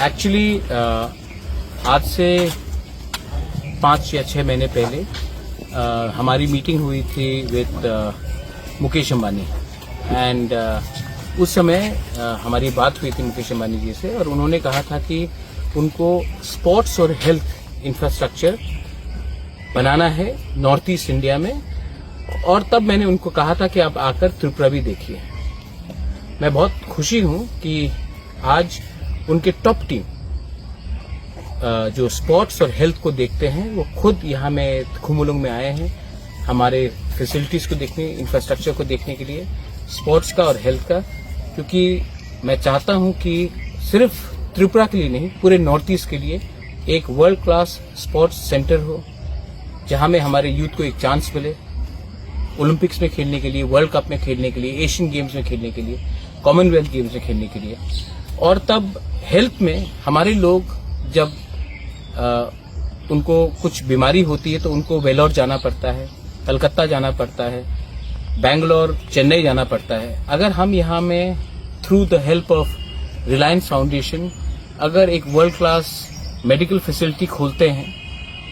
Actually आज से 5 या 6 महीने पहले हमारी मीटिंग हुई थी विद मुकेश अंबानी एंड उस समय हमारी बात हुई थी मुकेश अंबानी जी से और उन्होंने कहा था कि उनको स्पोर्ट्स और हेल्थ इंफ्रास्ट्रक्चर बनाना है नॉर्थ ईस्ट इंडिया में। और तब मैंने उनको कहा था कि आप आकर त्रिपुरा भी देखिए। मैं बहुत खुशी हूं कि आज उनके टॉप टीम जो स्पोर्ट्स और हेल्थ को देखते हैं वो खुद यहाँ में खुमुलुंग में आए हैं हमारे फैसिलिटीज को देखने, इंफ्रास्ट्रक्चर को देखने के लिए, स्पोर्ट्स का और हेल्थ का, क्योंकि मैं चाहता हूं कि सिर्फ त्रिपुरा के लिए नहीं पूरे नॉर्थ ईस्ट के लिए एक वर्ल्ड क्लास स्पोर्ट्स सेंटर हो जहां में हमारे यूथ को एक चांस मिले ओलंपिक्स में खेलने के लिए, वर्ल्ड कप में खेलने के लिए, एशियन गेम्स में खेलने के लिए, कॉमनवेल्थ गेम्स में खेलने के लिए। और तब हेल्थ में हमारे लोग जब उनको कुछ बीमारी होती है तो उनको वेलोर जाना पड़ता है, कलकत्ता जाना पड़ता है, बैंगलोर, चेन्नई जाना पड़ता है। अगर हम यहाँ में through the help of Reliance foundation अगर एक वर्ल्ड क्लास मेडिकल फैसिलिटी खोलते हैं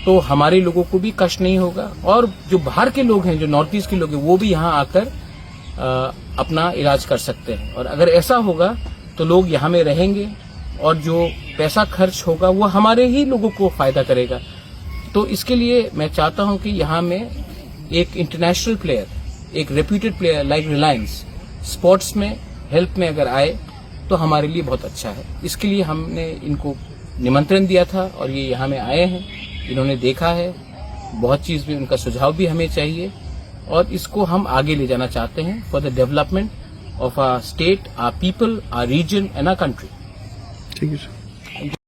तो हमारे लोगों को भी कष्ट नहीं होगा और जो बाहर के लोग हैं, जो नॉर्थ ईस्ट के लोग हैं, वो भी यहाँ आकर अपना इलाज कर सकते हैं। और अगर ऐसा होगा तो लोग यहाँ में रहेंगे और जो पैसा खर्च होगा वो हमारे ही लोगों को फायदा करेगा। तो इसके लिए मैं चाहता हूं कि यहाँ में एक इंटरनेशनल प्लेयर, एक reputed player like Reliance sports में, हेल्थ में अगर आए तो हमारे लिए बहुत अच्छा है। इसके लिए हमने इनको निमंत्रण दिया था और ये यहाँ में आए हैं, इन्होंने देखा है, बहुत चीज भी उनका सुझाव भी हमें चाहिए और इसको हम आगे ले जाना चाहते हैं for the development of our state, our people, our region and our country. ठीक है सर।